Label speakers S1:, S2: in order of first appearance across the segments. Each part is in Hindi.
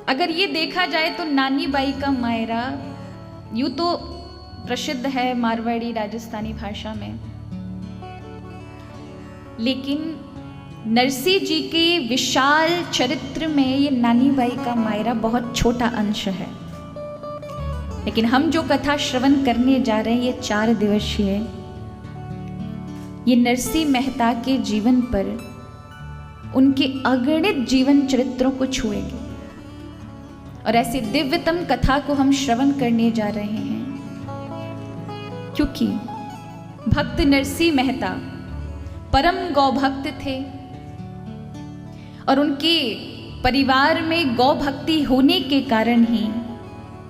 S1: अगर ये देखा जाए तो नानी बाई का मायरा यूँ तो प्रसिद्ध है मारवाड़ी राजस्थानी भाषा में, लेकिन नरसिंह जी के विशाल चरित्र में ये नानी बाई का मायरा बहुत छोटा अंश है। लेकिन हम जो कथा श्रवण करने जा रहे हैं ये 4 दिवसीय, ये नरसिंह मेहता के जीवन पर, उनके अगणित जीवन चरित्रों को छुएगी और ऐसी दिव्यतम कथा को हम श्रवण करने जा रहे हैं क्योंकि भक्त नरसिंह मेहता परम गौ भक्त थे और उनके परिवार में गौ भक्ति होने के कारण ही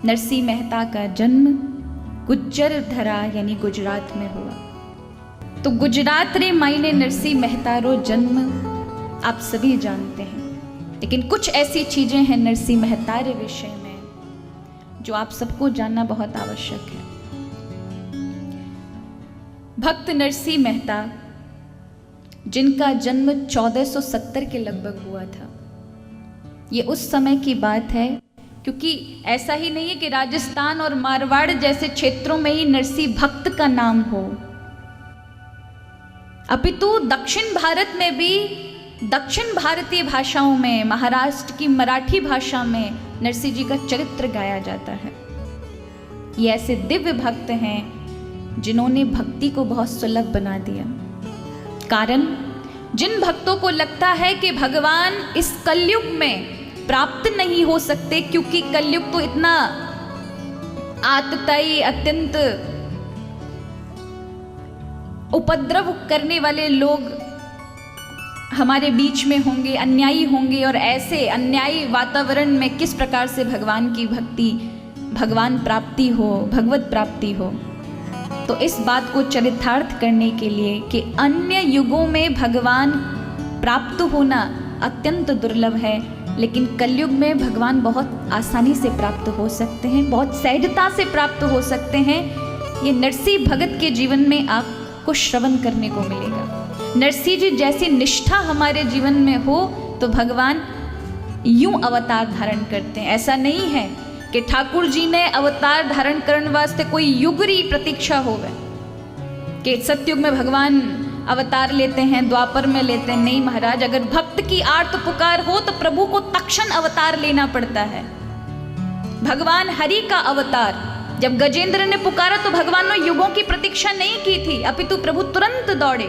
S1: नरसिंह मेहता का जन्म गुज्जर धरा यानी गुजरात में हुआ। तो गुजरात रे मायने नरसिंह मेहता रो जन्म आप सभी जानते हैं, लेकिन कुछ ऐसी चीजें हैं नरसिंह मेहता रे विषय में जो आप सबको जानना बहुत आवश्यक है। भक्त नरसिंह मेहता जिनका जन्म 1470 के लगभग हुआ था, ये उस समय की बात है क्योंकि ऐसा ही नहीं है कि राजस्थान और मारवाड़ जैसे क्षेत्रों में ही नरसिंह भक्त का नाम हो, अपितु दक्षिण भारत में भी दक्षिण भारतीय भाषाओं में, महाराष्ट्र की मराठी भाषा में नरसिंह जी का चरित्र गाया जाता है। ये ऐसे दिव्य भक्त हैं जिन्होंने भक्ति को बहुत सुलभ बना दिया। कारण जिन भक्तों को लगता है कि भगवान इस कलयुग में प्राप्त नहीं हो सकते क्योंकि कलयुग तो इतना आतताई, अत्यंत उपद्रव करने वाले लोग हमारे बीच में होंगे, अन्यायी होंगे, और ऐसे अन्यायी वातावरण में किस प्रकार से भगवान की भक्ति, भगवान प्राप्ति हो, भगवत प्राप्ति हो। तो इस बात को चरितार्थ करने के लिए कि अन्य युगों में भगवान प्राप्त होना अत्यंत दुर्लभ है, लेकिन कलयुग में भगवान बहुत आसानी से प्राप्त हो सकते हैं, बहुत सहजता से प्राप्त हो सकते हैं। ये नरसिंह भगत के जीवन में आपको श्रवण करने को मिलेगा। नरसिंह जी जैसी निष्ठा हमारे जीवन में हो तो भगवान यूं अवतार धारण करते हैं। ऐसा नहीं है कि ठाकुर जी ने अवतार धारण करने वास्ते कोई युगरी प्रतीक्षा होवे कि सतयुग में भगवान अवतार लेते हैं, द्वापर में लेते हैं। नहीं महाराज, अगर भक्त की आर्त पुकार हो तो प्रभु को तक्षण अवतार लेना पड़ता है। भगवान हरि का अवतार जब गजेंद्र ने पुकारा तो भगवान ने युगों की प्रतीक्षा नहीं की थी, अपितु प्रभु तुरंत दौड़े।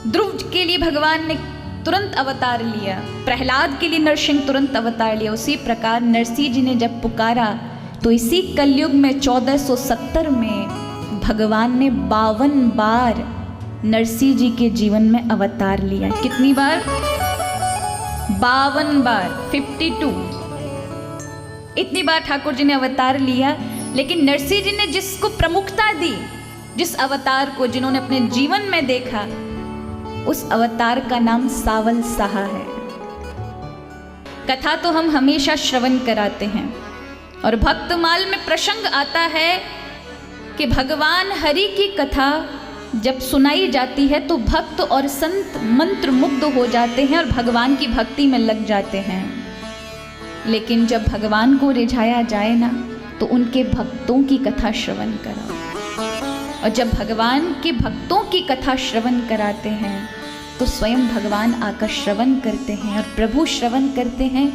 S1: ध्रुव के लिए भगवान ने तुरंत अवतार लिया, प्रहलाद के लिए नरसिंह तुरंत अवतार लिया। उसी प्रकार नरसिंह जी ने जब पुकारा तो इसी कलयुग में 1470 में भगवान ने 52 बार नरसिंह जी के जीवन में अवतार लिया। कितनी बार? 52 बार, 52। इतनी बार ठाकुर जी ने अवतार लिया। लेकिन नरसिंह जी ने जिसको प्रमुखता दी, जिस अवतार को जिन्होंने अपने जीवन में देखा, उस अवतार का नाम सावल साहा है। कथा तो हम हमेशा श्रवण कराते हैं और भक्तमाल में प्रसंग आता है कि भगवान हरि की कथा जब सुनाई जाती है तो भक्त और संत मंत्र मुग्ध हो जाते हैं और भगवान की भक्ति में लग जाते हैं। लेकिन जब भगवान को रिझाया जाए ना तो उनके भक्तों की कथा श्रवण कराओ, और जब भगवान के भक्तों की कथा श्रवण कराते हैं तो स्वयं भगवान आकर श्रवण करते हैं, और प्रभु श्रवण करते हैं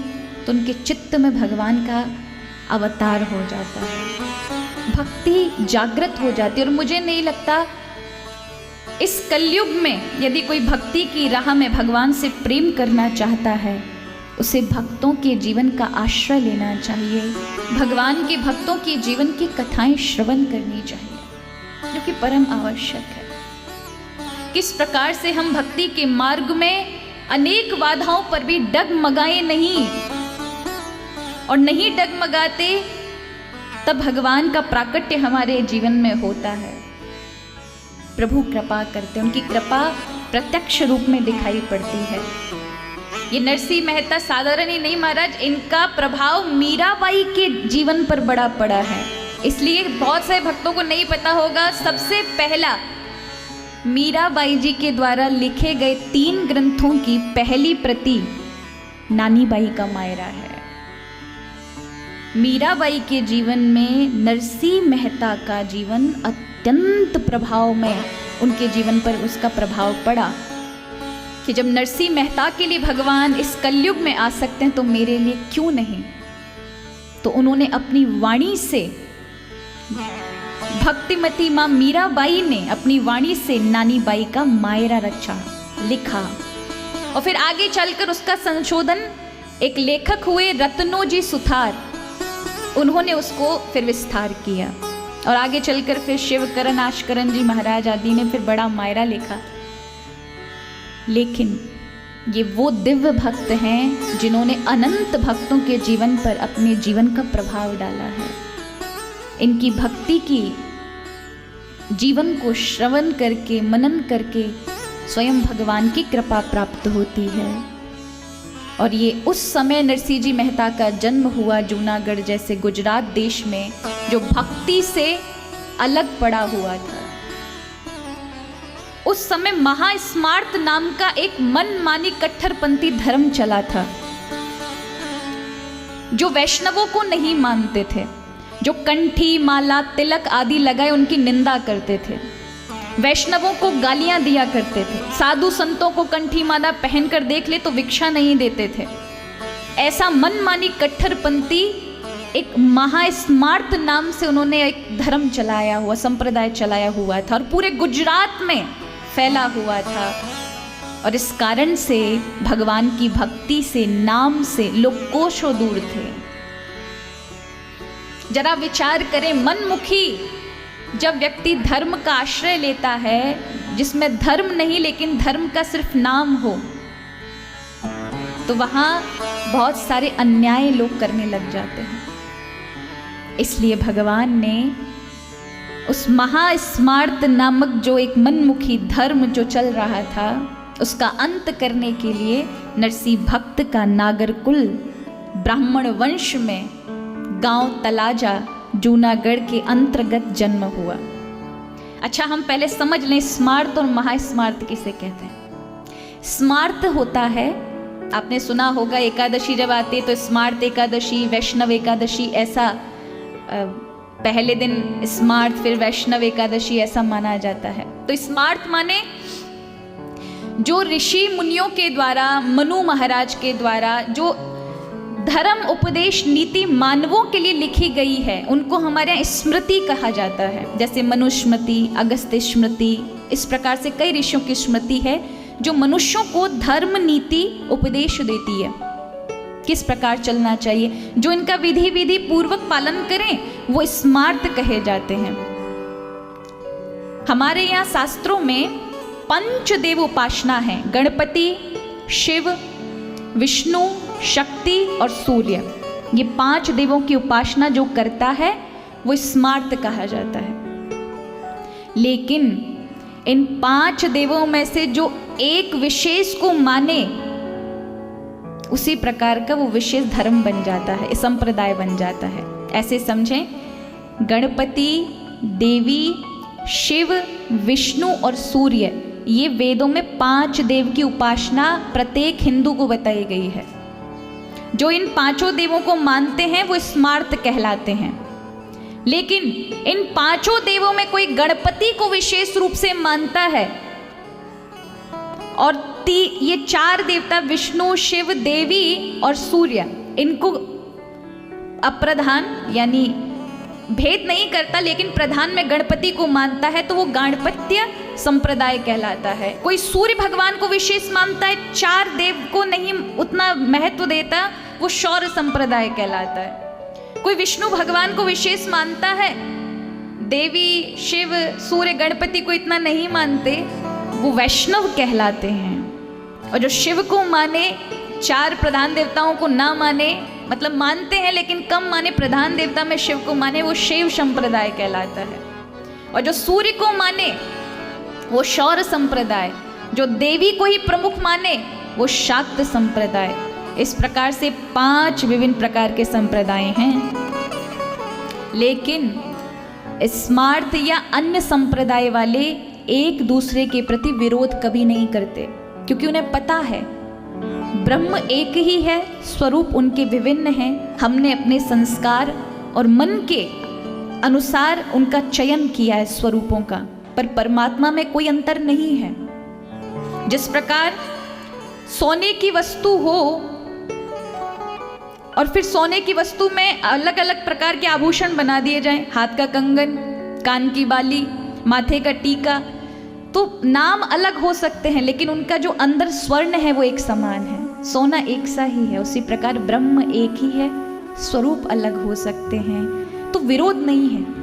S1: तो उनके चित्त में भगवान का अवतार हो जाता है, भक्ति जागृत हो जाती है। और मुझे नहीं लगता इस कलयुग में यदि कोई भक्ति की राह में भगवान से प्रेम करना चाहता है, उसे भक्तों के जीवन का आश्रय लेना चाहिए, भगवान के भक्तों के जीवन की कथाएं श्रवण करनी चाहिए, जो कि परम आवश्यक है। किस प्रकार से हम भक्ति के मार्ग में अनेक बाधाओं पर भी डगमगाए नहीं, और नहीं डगमगाते तब भगवान का प्राकट्य हमारे जीवन में होता है। प्रभु कृपा करते, उनकी कृपा प्रत्यक्ष रूप में दिखाई पड़ती है। ये नरसिंह मेहता साधारण ही नहीं महाराज, इनका प्रभाव मीराबाई के जीवन पर बड़ा पड़ा है। इसलिए बहुत से भक्तों को नहीं पता होगा, सबसे पहला मीराबाई जी के द्वारा लिखे गए 3 ग्रंथों की पहली प्रति नानी बाई का मायरा है। मीराबाई के जीवन में नरसिंह मेहता का जीवन अत्यंत प्रभावमय, उनके जीवन पर उसका प्रभाव पड़ा कि जब नरसिंह मेहता के लिए भगवान इस कलयुग में आ सकते हैं तो मेरे लिए क्यों नहीं। तो उन्होंने अपनी वाणी से, भक्तिमती माँ मीराबाई ने अपनी वाणी से नानी बाई का मायरा रचा, लिखा और फिर आगे चलकर उसका संशोधन एक लेखक हुए रत्नोजी सुथार, उन्होंने उसको फिर विस्तार किया और आगे चलकर फिर शिवकरण आशकरण जी महाराज आदि ने फिर बड़ा मायरा लिखा। लेकिन ये वो दिव्य भक्त हैं जिन्होंने अनंत भक्तों के जीवन पर अपने जीवन का प्रभाव डाला है। इनकी भक्ति की जीवन को श्रवण करके, मनन करके स्वयं भगवान की कृपा प्राप्त होती है। और ये उस समय नरसिंह जी मेहता का जन्म हुआ जूनागढ़ जैसे गुजरात देश में, जो भक्ति से अलग पड़ा हुआ था। उस समय महास्मार्त नाम का एक मनमानी कट्टरपंथी धर्म चला था, जो वैष्णवों को नहीं मानते थे, जो कंठी माला तिलक आदि लगाए उनकी निंदा करते थे, वैष्णवों को गालियां दिया करते थे, साधु संतों को कंठी माला पहनकर देख ले तो भिक्षा नहीं देते थे। ऐसा मनमानी कट्टरपंथी एक महास्मार्त नाम से उन्होंने एक धर्म चलाया हुआ, संप्रदाय चलाया हुआ था और पूरे गुजरात में फैला हुआ था। और इस कारण से भगवान की भक्ति से, नाम से लोग कोसों दूर थे। जरा विचार करें, मनमुखी जब व्यक्ति धर्म का आश्रय लेता है जिसमें धर्म नहीं लेकिन धर्म का सिर्फ नाम हो, तो वहां बहुत सारे अन्याय लोग करने लग जाते हैं। इसलिए भगवान ने उस महास्मार्त नामक जो एक मनमुखी धर्म जो चल रहा था, उसका अंत करने के लिए नरसिंह भक्त का नागरकुल ब्राह्मण वंश में गांव तलाजा जूनागढ़ के अंतर्गत जन्म हुआ। अच्छा, हम पहले समझ लें स्मार्त और महास्मार्त किसे कहते हैं। स्मार्त होता है, आपने सुना होगा एकादशी जब आती है तो स्मार्त एकादशी, वैष्णव एकादशी, ऐसा पहले दिन स्मार्त फिर वैष्णव एकादशी ऐसा माना जाता है। तो स्मार्त माने जो ऋषि मुनियों के द्वारा, मनु महाराज के द्वारा जो धर्म उपदेश नीति मानवों के लिए लिखी गई है, उनको हमारे यहाँ स्मृति कहा जाता है। जैसे मनुस्मृति, अगस्त्य स्मृति, इस प्रकार से कई ऋषियों की स्मृति है जो मनुष्यों को धर्म नीति उपदेश देती है, किस प्रकार चलना चाहिए। जो इनका विधि पूर्वक पालन करें वो स्मार्त कहे जाते हैं। हमारे यहाँ शास्त्रों में पंचदेव उपासना है, गणपति, शिव, विष्णु, शक्ति और सूर्य। ये 5 देवों की उपासना जो करता है वो स्मार्त कहा जाता है। लेकिन इन 5 देवों में से जो एक विशेष को माने, उसी प्रकार का वो विशेष धर्म बन जाता है, संप्रदाय बन जाता है। ऐसे समझें, गणपति, देवी, शिव, विष्णु और सूर्य, ये वेदों में 5 देव की उपासना प्रत्येक हिंदू को बताई गई है। जो इन 5 देवों को मानते हैं वो स्मार्त कहलाते हैं। लेकिन इन 5 देवों में कोई गणपति को विशेष रूप से मानता है और ये 4 देवता विष्णु, शिव, देवी और सूर्य, इनको अप्रधान यानी भेद नहीं करता, लेकिन प्रधान में गणपति को मानता है तो वो गाणपत्य संप्रदाय कहलाता है। कोई सूर्य भगवान को विशेष मानता है, 4 देव को नहीं उतना महत्व देता, वो शौर्य संप्रदाय कहलाता है। कोई विष्णु भगवान को विशेष मानता है, देवी, शिव, सूर्य, गणपति को इतना नहीं मानते, वो वैष्णव कहलाते हैं। और जो शिव को माने, 4 प्रधान देवताओं को ना माने, मतलब मानते हैं लेकिन कम माने, प्रधान देवता में शिव को माने, वो शैव संप्रदाय कहलाता है। और जो सूर्य को माने वो शौर्य संप्रदाय, जो देवी को ही प्रमुख माने वो शाक्त संप्रदाय। इस प्रकार से 5 विभिन्न प्रकार के संप्रदाय हैं। लेकिन स्मार्त या अन्य संप्रदाय वाले एक दूसरे के प्रति विरोध कभी नहीं करते, क्योंकि उन्हें पता है ब्रह्म एक ही है, स्वरूप उनके विभिन्न हैं। हमने अपने संस्कार और मन के अनुसार उनका चयन किया है स्वरूपों का, पर परमात्मा में कोई अंतर नहीं है। जिस प्रकार सोने की वस्तु हो और फिर सोने की वस्तु में अलग अलग प्रकार के आभूषण बना दिए जाएं, हाथ का कंगन, कान की बाली, माथे का टीका, तो नाम अलग हो सकते हैं लेकिन उनका जो अंदर स्वर्ण है वो एक समान है, सोना एक सा ही है। उसी प्रकार ब्रह्म एक ही है, स्वरूप अलग हो सकते हैं, तो विरोध नहीं है।